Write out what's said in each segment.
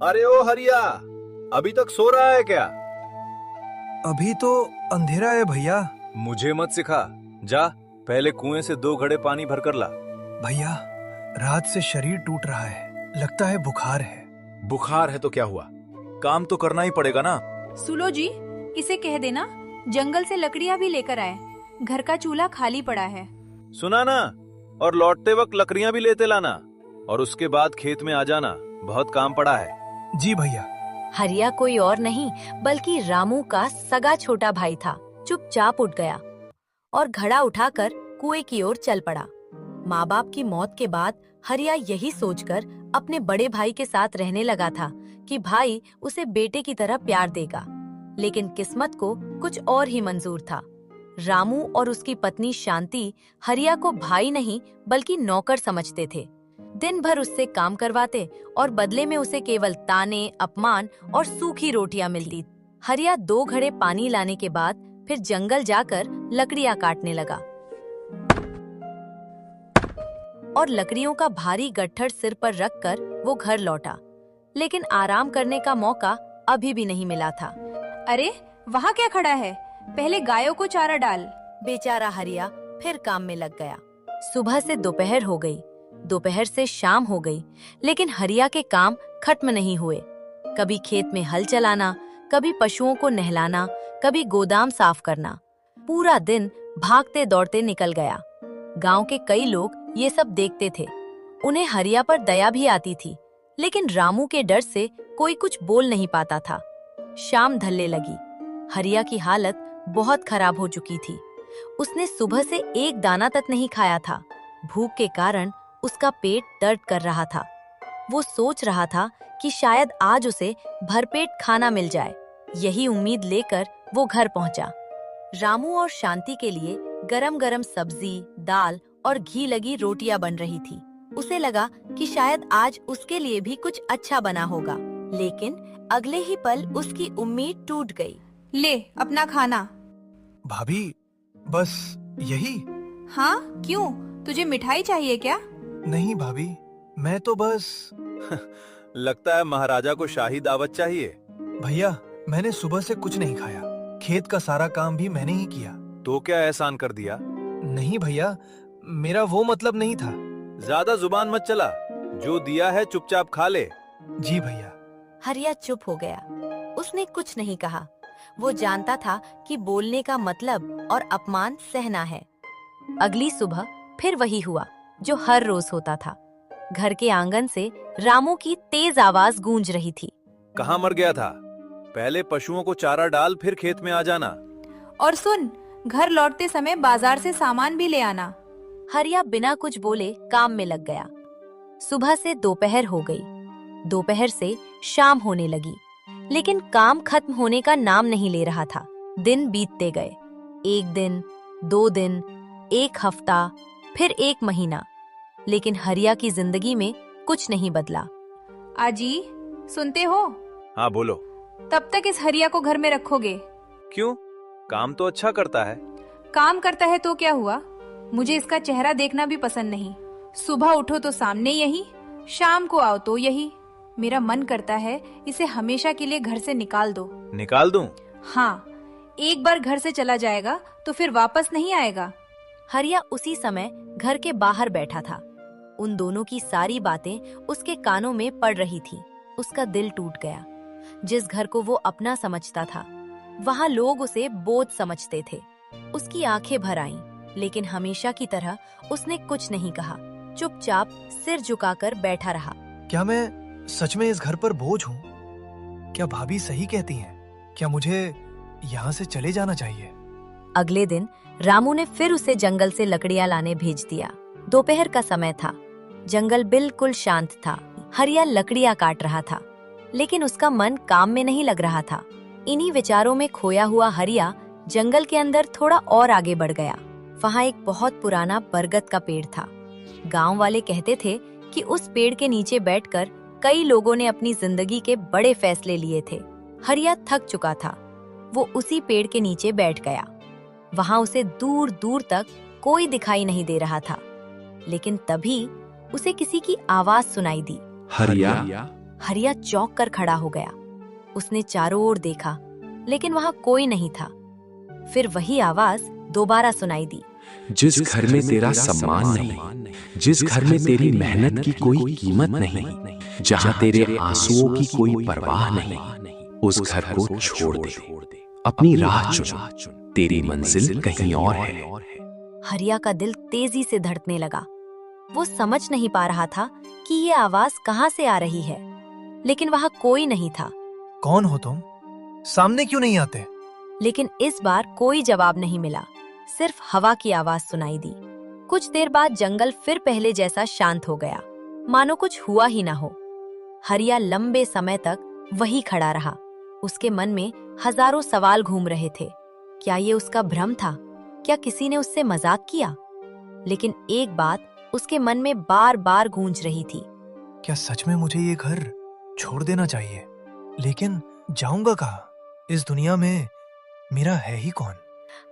अरे ओ हरिया, अभी तक सो रहा है क्या? अभी तो अंधेरा है भैया। मुझे मत सिखा। जा, पहले कुएं से 2 घड़े पानी भरकर ला। भैया, रात से शरीर टूट रहा है, लगता है बुखार है। बुखार है तो क्या हुआ, काम तो करना ही पड़ेगा ना। सुलो जी, इसे कह देना जंगल से लकड़ियाँ भी लेकर आए। घर का चूल्हा खाली पड़ा है। सुना ना, और लौटते वक्त लकड़ियां भी लेते लाना, और उसके बाद खेत में आ जाना, बहुत काम पड़ा है। जी भैया। हरिया कोई और नहीं बल्कि रामू का सगा छोटा भाई था। चुपचाप उठ गया और घड़ा उठाकर कुएं की ओर चल पड़ा। माँ बाप की मौत के बाद हरिया यही सोचकर अपने बड़े भाई के साथ रहने लगा था कि भाई उसे बेटे की तरह प्यार देगा, लेकिन किस्मत को कुछ और ही मंजूर था। रामू और उसकी पत्नी शांति हरिया को भाई नहीं बल्कि नौकर समझते थे। दिन भर उससे काम करवाते और बदले में उसे केवल ताने, अपमान और सूखी रोटियां मिलती। हरिया 2 घड़े पानी लाने के बाद फिर जंगल जाकर लकड़ियां काटने लगा और लकड़ियों का भारी गट्ठर सिर पर रखकर वो घर लौटा, लेकिन आराम करने का मौका अभी भी नहीं मिला था। अरे वहाँ क्या खड़ा है? पहले गायों को चारा डाल। बेचारा हरिया फिर काम में लग गया। सुबह से दोपहर हो गई, दोपहर से शाम हो गई, लेकिन हरिया के काम खत्म नहीं हुए। कभी खेत में हल चलाना, कभी पशुओं को नहलाना, कभी गोदाम साफ करना। पूरा दिन भागते दौड़ते निकल गया। गांव के कई लोग ये सब देखते थे। उन्हें हरिया पर दया भी आती थी, लेकिन रामू के डर से कोई कुछ बोल नहीं पाता था। शाम ढलने लगी। हरिया की हालत बहुत खराब हो चुकी थी। उसने सुबह से एक दाना तक नहीं खाया था। भूख के कारण उसका पेट दर्द कर रहा था। वो सोच रहा था कि शायद आज उसे भरपेट खाना मिल जाए। यही उम्मीद लेकर वो घर पहुंचा। रामू और शांति के लिए गरम-गरम सब्जी, दाल और घी लगी रोटियां बन रही थी। उसे लगा कि शायद आज उसके लिए भी कुछ अच्छा बना होगा, लेकिन अगले ही पल उसकी उम्मीद टूट गई। ले अपना खाना। भाभी, बस यही? हाँ क्यों, तुझे मिठाई चाहिए क्या? नहीं भाभी, मैं तो बस। लगता है महाराजा को शाही दावत चाहिए। भैया, मैंने सुबह से कुछ नहीं खाया। खेत का सारा काम भी मैंने ही किया। तो क्या एहसान कर दिया? नहीं भैया, मेरा वो मतलब नहीं था। ज्यादा जुबान मत चला, जो दिया है चुपचाप खा ले। जी भैया। हरिया चुप हो गया। उसने कुछ नहीं कहा। वो जानता था कि बोलने का मतलब और अपमान सहना है। अगली सुबह फिर वही हुआ जो हर रोज होता था। घर के आंगन से रामू की तेज आवाज गूंज रही थी। कहाँ मर गया था? पहले पशुओं को चारा डाल, फिर खेत में आ जाना। और सुन, घर लौटते समय बाजार से सामान भी ले आना। हरिया बिना कुछ बोले काम में लग गया। सुबह से दोपहर हो गई, दोपहर से शाम होने लगी, लेकिन काम खत्म होने का नाम नहीं ले रहा था। दिन बीतते गए। 1 दिन, 2 दिन, 1 हफ्ता, फिर 1 महीना, लेकिन हरिया की जिंदगी में कुछ नहीं बदला। आजी, सुनते हो? हाँ बोलो। तब तक इस हरिया को घर में रखोगे? क्यों? काम तो अच्छा करता है। काम करता है तो क्या हुआ? मुझे इसका चेहरा देखना भी पसंद नहीं। सुबह उठो तो सामने यही, शाम को आओ तो यही। मेरा मन करता है इसे हमेशा के लिए घर से निकाल दो। निकाल दूं? हाँ, एक बार घर से चला जाएगा तो फिर वापस नहीं आएगा। हरिया उसी समय घर के बाहर बैठा था। उन दोनों की सारी बातें उसके कानों में पड़ रही थी। उसका दिल टूट गया। जिस घर को वो अपना समझता था, वहाँ लोग उसे बोझ समझते थे। उसकी आंखें भर आईं, लेकिन हमेशा की तरह उसने कुछ नहीं कहा। चुपचाप सिर झुकाकर बैठा रहा। क्या मैं सच में इस घर पर बोझ हूँ? क्या भाभी सही कहती हैं? क्या मुझे यहाँ से चले जाना चाहिए? अगले दिन रामू ने फिर उसे जंगल से लकड़ियां लाने भेज दिया। दोपहर का समय था। जंगल बिल्कुल शांत था। हरिया लकड़ियां काट रहा था, लेकिन उसका मन काम में नहीं लग रहा था। इन्हीं विचारों में खोया हुआ हरिया जंगल के अंदर थोड़ा और आगे बढ़ गया। वहाँ एक बहुत पुराना बरगद का पेड़ था। गांव वाले कहते थे कि उस पेड़ के नीचे बैठकर कई लोगों ने अपनी जिंदगी के बड़े फैसले लिए थे। हरिया थक चुका था। वो उसी पेड़ के नीचे बैठ गया। वहाँ उसे दूर दूर तक कोई दिखाई नहीं दे रहा था, लेकिन तभी उसे किसी की आवाज सुनाई दी। हरिया, हरिया चौंक कर खड़ा हो गया। उसने चारों ओर देखा, लेकिन वहां कोई नहीं था। फिर वही आवाज दोबारा सुनाई दी। जिस घर में तेरा सम्मान नहीं, जिस घर में तेरी मेहनत की कोई कीमत नहीं, जहां तेरे आंसुओं की कोई परवाह नहीं, उस घर को छोड़ दे, अपनी राह चुन, तेरी मंजिल कहीं और है। हरिया का दिल तेजी से धड़कने लगा। वो समझ नहीं पा रहा था कि ये आवाज कहाँ से आ रही है, लेकिन वहां कोई नहीं था। कौन हो तुम? सामने क्यों नहीं आते? लेकिन इस बार कोई जवाब नहीं मिला, सिर्फ हवा की आवाज सुनाई दी। कुछ देर बाद जंगल फिर पहले जैसा शांत हो गया, मानो कुछ हुआ ही ना हो। हरिया लंबे समय तक वही खड़ा रहा। उसके मन में हजारों सवाल घूम रहे थे। क्या ये उसका भ्रम था? क्या किसी ने उससे मजाक किया? लेकिन एक बात उसके मन में बार बार गूंज रही थी। क्या सच में मुझे ये घर छोड़ देना चाहिए? लेकिन जाऊंगा कहाँ? इस दुनिया में मेरा है ही कौन?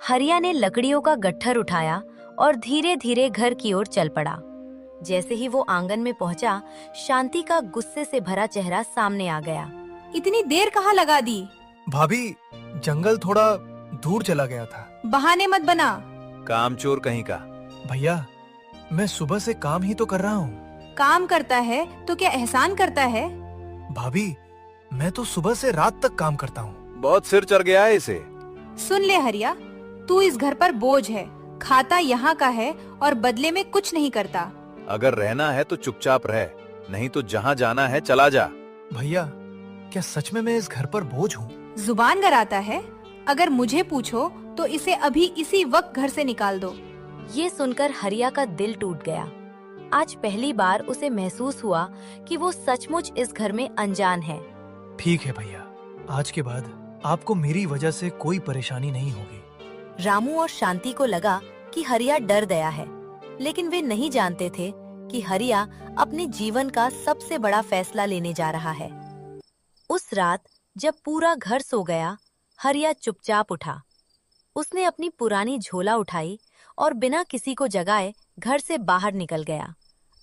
हरिया ने लकड़ियों का गट्ठर उठाया और धीरे धीरे घर की ओर चल पड़ा। जैसे ही वो आंगन में पहुंचा, शांति का गुस्से से भरा चेहरा सामने आ गया। इतनी देर कहाँ लगा दी? भाभी, जंगल थोड़ा दूर चला गया था। बहाने मत बना। कामचोर कहीं का। भैया, मैं सुबह से काम ही तो कर रहा हूँ। काम करता है तो क्या एहसान करता है? भाभी, मैं तो सुबह से रात तक काम करता हूँ। बहुत सिर चढ़ गया है इसे। सुन ले हरिया, तू इस घर पर बोझ है। खाता यहाँ का है और बदले में कुछ नहीं करता। अगर रहना है तो चुपचाप रह, नहीं तो जहाँ जाना है चला जा। भैया, क्या सच में मैं इस घर पर बोझ हूँ? जुबान गराता है। अगर मुझे पूछो तो इसे अभी इसी वक्त घर से निकाल दो। ये सुनकर हरिया का दिल टूट गया। आज पहली बार उसे महसूस हुआ कि वो सचमुच इस घर में अनजान है। ठीक है भैया, आज के बाद आपको मेरी वजह से कोई परेशानी नहीं होगी। रामू और शांति को लगा कि हरिया डर गया है, लेकिन वे नहीं जानते थे कि हरिया अपने जीवन का सबसे बड़ा फैसला लेने जा रहा है। उस रात जब पूरा घर सो गया, हरिया चुपचाप उठा। उसने अपनी पुरानी झोला उठाई और बिना किसी को जगाए घर से बाहर निकल गया।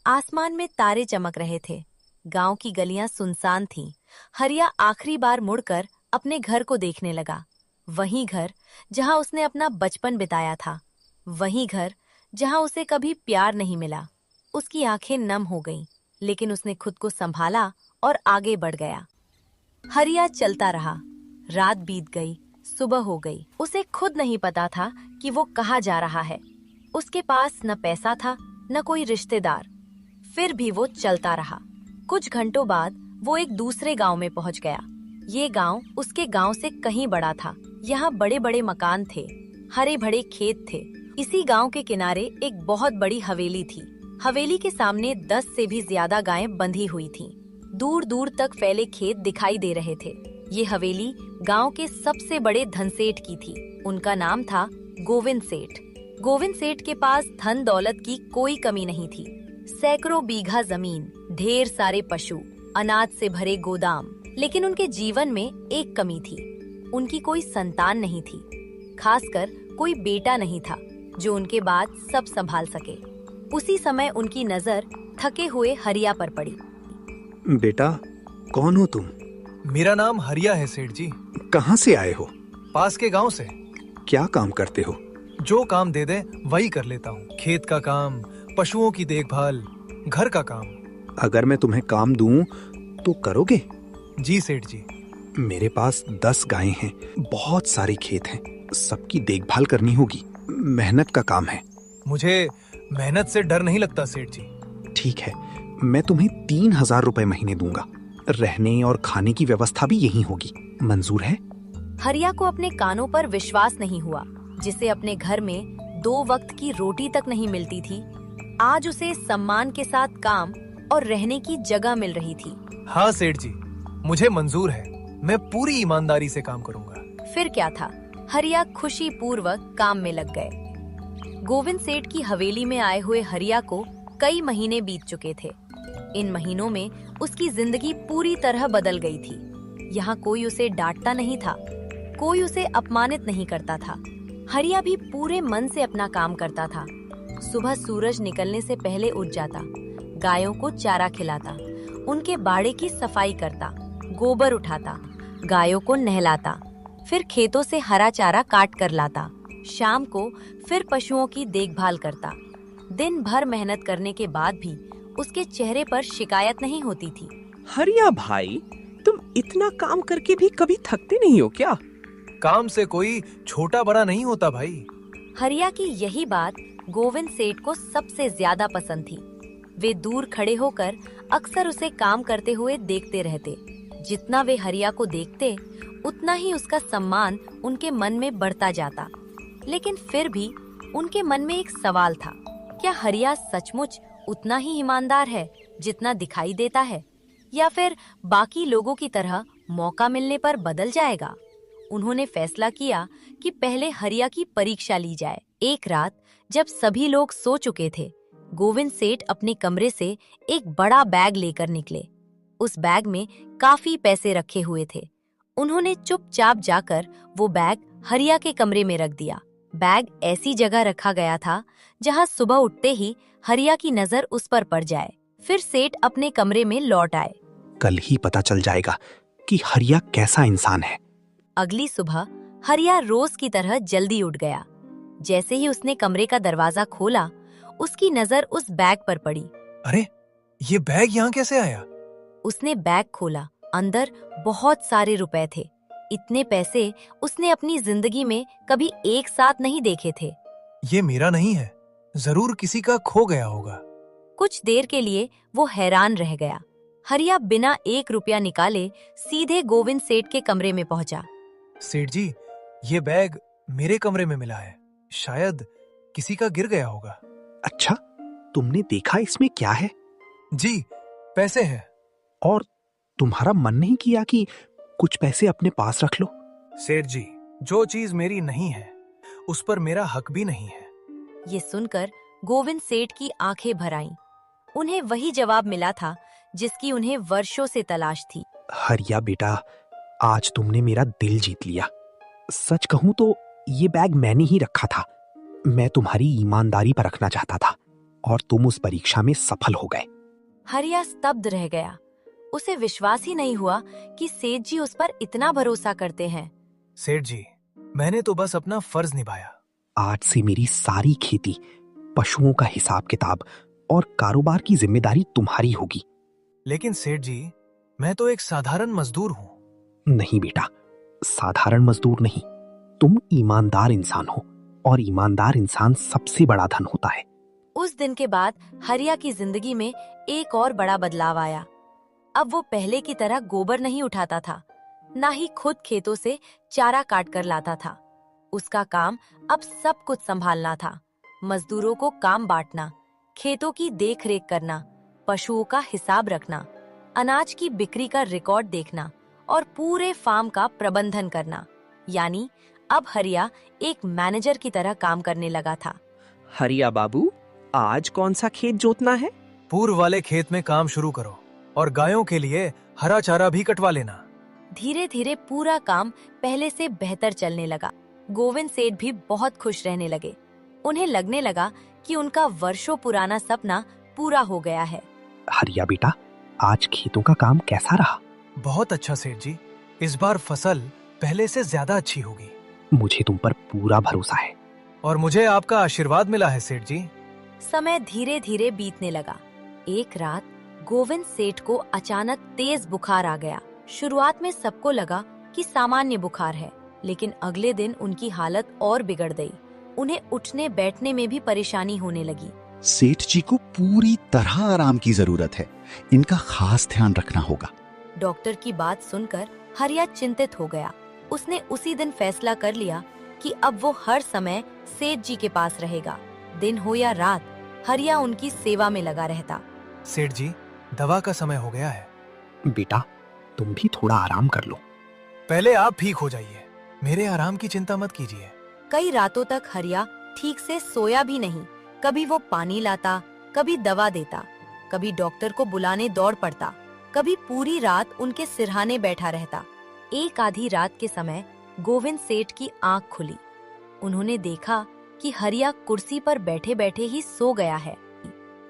आसमान में तारे चमक रहे थे। गांव की गलियां सुनसान थीं। हरिया आखिरी बार मुड़कर अपने घर को देखने लगा। वही घर जहां उसने अपना बचपन बिताया था, वही घर जहां उसे कभी प्यार नहीं मिला। उसकी आंखें नम हो गईं, लेकिन उसने खुद को संभाला और आगे बढ़ गया। हरिया चलता रहा। रात बीत गई, सुबह हो गई। उसे खुद नहीं पता था कि वो कहाँ जा रहा है। उसके पास न पैसा था, न कोई रिश्तेदार। फिर भी वो चलता रहा। कुछ घंटों बाद वो एक दूसरे गांव में पहुंच गया। ये गांव उसके गांव से कहीं बड़ा था। यहाँ बड़े बड़े मकान थे, हरे भरे खेत थे। इसी गांव के किनारे एक बहुत बड़ी हवेली थी। हवेली के सामने 10 से भी ज्यादा गायें बंधी हुई थीं। दूर दूर तक फैले खेत दिखाई दे रहे थे। ये हवेली गांव के सबसे बड़े धनसेठ की थी। उनका नाम था गोविंद सेठ। गोविंद सेठ के पास धन दौलत की कोई कमी नहीं थी। सैकड़ों बीघा जमीन, ढेर सारे पशु, अनाज से भरे गोदाम। लेकिन उनके जीवन में एक कमी थी। उनकी कोई संतान नहीं थी, खासकर कोई बेटा नहीं था जो उनके बाद सब संभाल सके। उसी समय उनकी नजर थके हुए हरिया पर पड़ी। बेटा, कौन हो तुम? मेरा नाम हरिया है सेठ जी। कहाँ से आए हो? पास के गांव से। क्या काम करते हो? जो काम दे दे वही कर लेता हूँ। खेत का काम, पशुओं की देखभाल, घर का काम। अगर मैं तुम्हें काम दूं तो करोगे? जी सेठ जी। मेरे पास 10 गायें हैं, बहुत सारे खेत हैं, सबकी देखभाल करनी होगी। मेहनत का काम है। मुझे मेहनत से डर नहीं लगता सेठ जी। ठीक है, मैं तुम्हें 3000 रुपए महीने दूंगा। रहने और खाने की व्यवस्था भी यही होगी। मंजूर है? हरिया को अपने कानों पर विश्वास नहीं हुआ। जिसे अपने घर में 2 वक्त की रोटी तक नहीं मिलती थी, आज उसे सम्मान के साथ काम और रहने की जगह मिल रही थी। हाँ सेठ जी, मुझे मंजूर है। मैं पूरी ईमानदारी से काम करूंगा। फिर क्या था, हरिया खुशी पूर्वक काम में लग गए। गोविंद सेठ की हवेली में आए हुए हरिया को कई महीने बीत चुके थे। इन महीनों में उसकी जिंदगी पूरी तरह बदल गई थी। यहाँ कोई उसे डांटता नहीं था, कोई उसे अपमानित नहीं करता था। हरिया भी पूरे मन से अपना काम करता था। सुबह सूरज निकलने से पहले उठ जाता, गायों को चारा खिलाता उनके बाड़े की सफाई करता, गोबर उठाता, गायों को नहलाता, फिर खेतों से हरा चारा काट कर लाता। शाम को फिर पशुओं की देखभाल करता। दिन भर मेहनत करने के बाद भी उसके चेहरे पर शिकायत नहीं होती थी। हरिया भाई, तुम इतना काम करके भी कभी थकते नहीं हो क्या? काम से कोई छोटा बड़ा नहीं होता भाई। हरिया की यही बात गोविंद सेठ को सबसे ज्यादा पसंद थी। वे दूर खड़े होकर अक्सर उसे काम करते हुए देखते रहते। जितना वे हरिया को देखते, उतना ही उसका सम्मान उनके मन में बढ़ता जाता। लेकिन फिर भी उनके मन में एक सवाल था, क्या हरिया सचमुच उतना ही ईमानदार है जितना दिखाई देता है, या फिर बाकी लोगों की तरह मौका मिलने पर बदल जाएगा? उन्होंने फैसला किया कि पहले हरिया की परीक्षा ली जाए। एक रात जब सभी लोग सो चुके थे, गोविंद सेठ अपने कमरे से एक बड़ा बैग लेकर निकले। उस बैग में काफी पैसे रखे हुए थे। उन्होंने चुपचाप जाकर वो बैग हरिया के कमरे में रख दिया। बैग ऐसी जगह रखा गया था जहां सुबह उठते ही हरिया की नजर उस पर पड़ जाए। फिर सेठ अपने कमरे में लौट आए। कल ही पता चल जाएगा कि हरिया कैसा इंसान है। अगली सुबह हरिया रोज की तरह जल्दी उठ गया। जैसे ही उसने कमरे का दरवाजा खोला, उसकी नजर उस बैग पर पड़ी। अरे, ये बैग यहाँ कैसे आया? उसने बैग खोला। अंदर बहुत सारे रुपए थे। इतने पैसे उसने अपनी जिंदगी में कभी एक साथ नहीं देखे थे। ये मेरा नहीं है, जरूर किसी का खो गया होगा। कुछ देर के लिए वो हैरान रह गया। हरिया बिना 1 रुपया निकाले सीधे गोविंद सेठ के कमरे में पहुंचा। सेठ जी, ये बैग मेरे कमरे में मिला है। शायद किसी का गिर गया होगा। अच्छा, तुमने देखा इसमें क्या है? जी, पैसे हैं। और तुम्हारा मन नहीं किया कि कुछ पैसे अपने पास रख लो? सेठ जी, जो चीज मेरी नहीं है उस पर मेरा हक भी नहीं है। ये सुनकर गोविंद सेठ की आंखें भर आईं। उन्हें वही जवाब मिला था जिसकी उन्हें वर्षों से तलाश थी। हरिया बेटा, आज तुमने मेरा दिल जीत लिया। सच कहूं तो ये बैग मैंने ही रखा था। मैं तुम्हारी ईमानदारी पर रखना चाहता था और तुम उस परीक्षा में सफल हो गए। हरिया स्तब्ध रह गया। उसे विश्वास ही नहीं हुआ कि सेठ जी उस पर इतना भरोसा करते हैं। सेठ जी, मैंने तो बस अपना फर्ज निभाया। आज से मेरी सारी खेती, पशुओं का हिसाब किताब और कारोबार की जिम्मेदारी तुम्हारी होगी। लेकिन सेठ जी, मैं तो एक साधारण मजदूर हूँ। नहीं बेटा, साधारण मजदूर नहीं, तुम ईमानदार इंसान हो और ईमानदार इंसान सबसे बड़ा धन होता है। उस दिन के बाद हरिया की जिंदगी में एक और बड़ा बदलाव आया। अब वो पहले की तरह गोबर नहीं उठाता था, ना ही खुद खेतों से चारा काट कर लाता था। उसका काम अब सब कुछ संभालना था। मजदूरों को काम बांटना, खेतों की देखरेख करना, पशुओं का हिसाब रखना, अनाज की बिक्री का रिकॉर्ड देखना और पूरे फार्म का प्रबंधन करना। यानी अब हरिया एक मैनेजर की तरह काम करने लगा था। हरिया बाबू, आज कौन सा खेत जोतना है? पूर्व वाले खेत में काम शुरू करो और गायों के लिए हरा चारा भी कटवा लेना। धीरे धीरे पूरा काम पहले से बेहतर चलने लगा। गोविंद सेठ भी बहुत खुश रहने लगे। उन्हें लगने लगा कि उनका वर्षों पुराना सपना पूरा हो गया है। हरिया बेटा, आज खेतों का काम कैसा रहा? बहुत अच्छा सेठ जी, इस बार फसल पहले से ज्यादा अच्छी होगी। मुझे तुम पर पूरा भरोसा है। और मुझे आपका आशीर्वाद मिला है सेठ जी। समय धीरे धीरे बीतने लगा। एक रात गोविंद सेठ को अचानक तेज बुखार आ गया। शुरुआत में सबको लगा कि सामान्य बुखार है, लेकिन अगले दिन उनकी हालत और बिगड़ गई। उन्हें उठने बैठने में भी परेशानी होने लगी। सेठ जी को पूरी तरह आराम की जरूरत है, इनका खास ध्यान रखना होगा। डॉक्टर की बात सुनकर हरिया चिंतित हो गया। उसने उसी दिन फैसला कर लिया कि अब वो हर समय सेठ जी के पास रहेगा। दिन हो या रात, हरिया उनकी सेवा में लगा रहता। सेठ जी, दवा का समय हो गया है। बेटा, तुम भी थोड़ा आराम कर लो। पहले आप ठीक हो जाइए, मेरे आराम की चिंता मत कीजिए। कई रातों तक हरिया ठीक से सोया भी नहीं। कभी वो पानी लाता, कभी दवा देता, कभी डॉक्टर को बुलाने दौड़ पड़ता, कभी पूरी रात उनके सिरहाने बैठा रहता। एक आधी रात के समय गोविंद सेठ की आंख खुली। उन्होंने देखा कि हरिया कुर्सी पर बैठे बैठे ही सो गया है।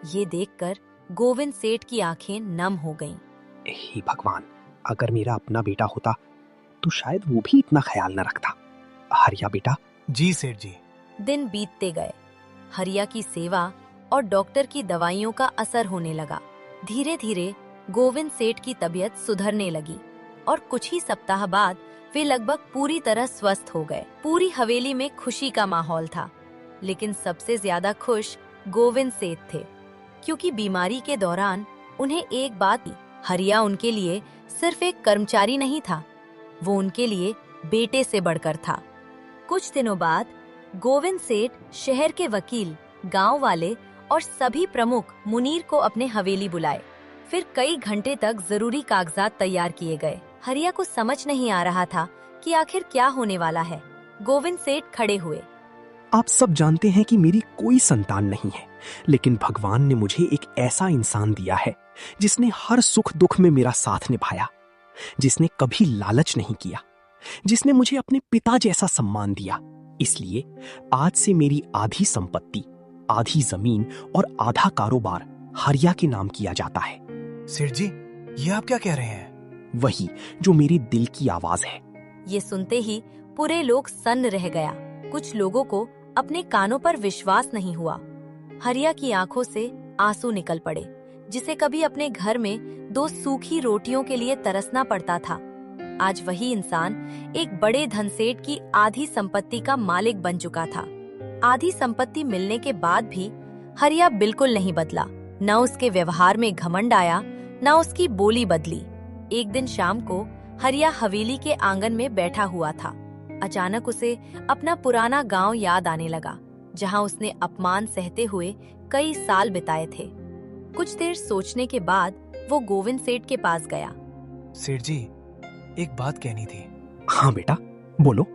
ये देखकर गोविंद सेठ की आंखें नम हो गईं। हे भगवान, अगर मेरा अपना बेटा होता तो शायद वो भी इतना ख्याल न रखता। हरिया बेटा। जी सेठ जी। दिन बीतते गए। हरिया की सेवा और डॉक्टर की दवाइयों का असर होने लगा। धीरे धीरे गोविंद सेठ की तबीयत सुधरने लगी और कुछ ही सप्ताह बाद वे लगभग पूरी तरह स्वस्थ हो गए। पूरी हवेली में खुशी का माहौल था, लेकिन सबसे ज्यादा खुश गोविंद सेठ थे, क्योंकि बीमारी के दौरान उन्हें एक बात थी, हरिया उनके लिए सिर्फ एक कर्मचारी नहीं था, वो उनके लिए बेटे से बढ़कर था। कुछ दिनों बाद गोविंद सेठ शहर के वकील, गांव वाले और सभी प्रमुख मुनीर को अपने हवेली बुलाए। फिर कई घंटे तक जरूरी कागजात तैयार किए गए। हरिया को समझ नहीं आ रहा था कि आखिर क्या होने वाला है। गोविंद सेठ खड़े हुए। आप सब जानते हैं कि मेरी कोई संतान नहीं है, लेकिन भगवान ने मुझे एक ऐसा इंसान दिया है जिसने हर सुख दुख में मेरा साथ निभाया, जिसने कभी लालच नहीं किया, जिसने मुझे अपने पिता जैसा सम्मान दिया। इसलिए आज से मेरी आधी संपत्ति, आधी जमीन और आधा कारोबार हरिया के नाम किया जाता है। सेठ जी, ये आप क्या कह रहे हैं? वही जो मेरे दिल की आवाज है। ये सुनते ही पूरे लोग सन्न रह गया। कुछ लोगों को अपने कानों पर विश्वास नहीं हुआ। हरिया की आंखों से आंसू निकल पड़े, जिसे कभी अपने घर में 2 सूखी रोटियों के लिए तरसना पड़ता था। आज वही इंसान एक बड़े धनसेठ की आधी संपत्ति का मालिक बन चुका था। आधी संपत्ति मिलने के बाद भी हरिया बिल्कुल नहीं बदला। न उसके व्यवहार में घमंड आया, न उसकी बोली बदली। एक दिन शाम को हरिया हवेली के आंगन में बैठा हुआ था। अचानक उसे अपना पुराना गांव याद आने लगा, जहां उसने अपमान सहते हुए कई साल बिताए थे। कुछ देर सोचने के बाद वो गोविंद सेठ के पास गया। सेठ जी, एक बात कहनी थी। हाँ बेटा, बोलो।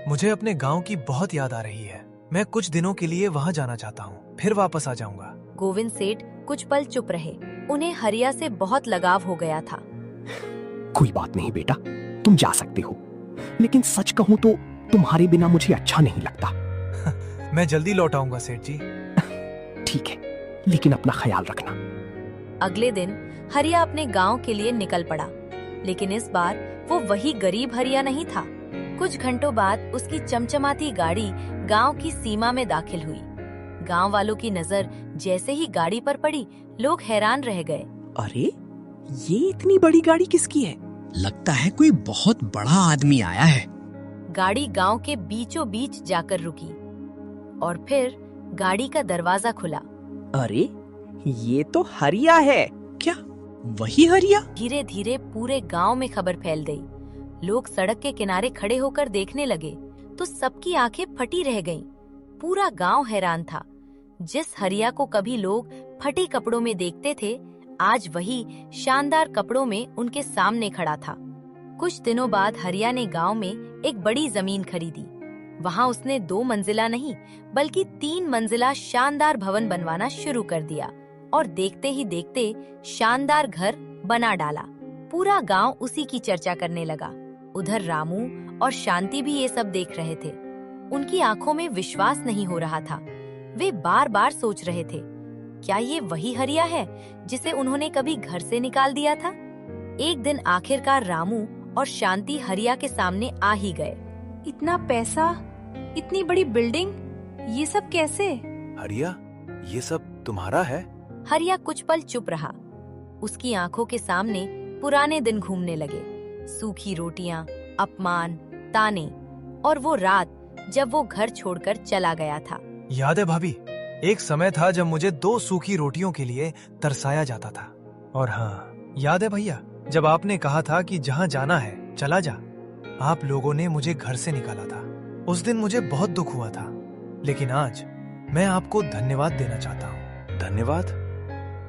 मुझे अपने गांव की बहुत याद आ रही है। मैं कुछ दिनों के लिए वहां जाना चाहता हूँ, फिर वापस आ जाऊंगा। गोविंद सेठ कुछ पल चुप रहे। उन्हें हरिया से बहुत लगाव हो गया था। कोई बात नहीं बेटा, तुम जा सकते हो, लेकिन सच कहूँ तो तुम्हारे बिना मुझे अच्छा नहीं लगता। मैं जल्दी लौट आऊंगा सेठ जी। ठीक है, लेकिन अपना ख्याल रखना। अगले दिन हरिया अपने गांव के लिए निकल पड़ा, लेकिन इस बार वो वही गरीब हरिया नहीं था। कुछ घंटों बाद उसकी चमचमाती गाड़ी गांव की सीमा में दाखिल हुई। गांव वालों की नजर जैसे ही गाड़ी पर पड़ी, लोग हैरान रह गए। अरे, ये इतनी बड़ी गाड़ी किसकी है? लगता है कोई बहुत बड़ा आदमी आया है। गाड़ी गांव के बीचों बीच जाकर रुकी और फिर गाड़ी का दरवाजा खुला। अरे, ये तो हरिया है। क्या वही हरिया? धीरे धीरे पूरे गांव में खबर फैल गई। लोग सड़क के किनारे खड़े होकर देखने लगे तो सबकी आंखें फटी रह गईं। पूरा गांव हैरान था। जिस हरिया को कभी लोग फटे कपड़ों में देखते थे, आज वही शानदार कपड़ों में उनके सामने खड़ा था। कुछ दिनों बाद हरिया ने गांव में एक बड़ी जमीन खरीदी। वहां उसने 2 मंजिला नहीं बल्कि 3 मंजिला शानदार भवन बनवाना शुरू कर दिया और देखते ही देखते शानदार घर बना डाला। पूरा गांव उसी की चर्चा करने लगा। उधर रामू और शांति भी ये सब देख रहे थे। उनकी आंखों में विश्वास नहीं हो रहा था। वे बार बार सोच रहे थे, क्या ये वही हरिया है जिसे उन्होंने कभी घर से निकाल दिया था? एक दिन आखिरकार रामू और शांति हरिया के सामने आ ही गए। इतना पैसा, इतनी बड़ी बिल्डिंग, ये सब कैसे? हरिया, ये सब तुम्हारा है? हरिया कुछ पल चुप रहा। उसकी आंखों के सामने पुराने दिन घूमने लगे। सूखी रोटियां, अपमान, ताने और वो रात जब वो घर छोड़कर चला गया था। याद है भाभी, एक समय था जब मुझे 2 सूखी रोटियों के लिए तरसाया जाता था। और हाँ, याद है भैया, जब आपने कहा था कि जहाँ जाना है चला जा। आप लोगों ने मुझे घर से निकाला था। उस दिन मुझे बहुत दुख हुआ था, लेकिन आज मैं आपको धन्यवाद देना चाहता हूँ। धन्यवाद?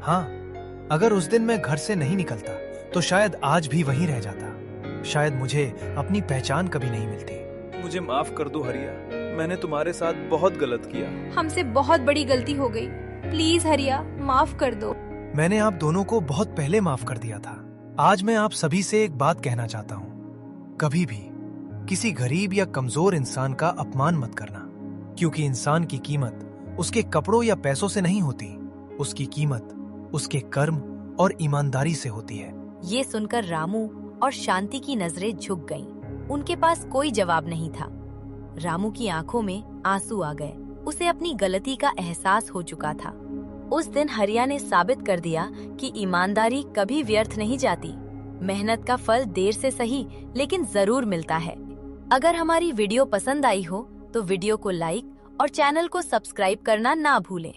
हाँ, अगर उस दिन मैं घर से नहीं निकलता तो शायद आज भी वहीं रह जाता। शायद मुझे अपनी पहचान कभी नहीं मिलती। मुझे माफ कर दो हरिया, मैंने तुम्हारे साथ बहुत गलत किया। हमसे बहुत बड़ी गलती हो गई। प्लीज हरिया, माफ कर दो। मैंने आप दोनों को बहुत पहले माफ कर दिया था। आज मैं आप सभी से एक बात कहना चाहता हूँ, कभी भी किसी गरीब या कमजोर इंसान का अपमान मत करना, क्योंकि इंसान की कीमत उसके कपड़ों या पैसों से नहीं होती। उसकी कीमत उसके कर्म और ईमानदारी से होती है। ये सुनकर रामू और शांति की नजरें झुक गईं। उनके पास कोई जवाब नहीं था। रामू की आंखों में आंसू आ गए। उसे अपनी गलती का एहसास हो चुका था। उस दिन हरिया ने साबित कर दिया कि ईमानदारी कभी व्यर्थ नहीं जाती। मेहनत का फल देर से सही लेकिन जरूर मिलता है। अगर हमारी वीडियो पसंद आई हो तो वीडियो को लाइक और चैनल को सब्सक्राइब करना ना भूलें।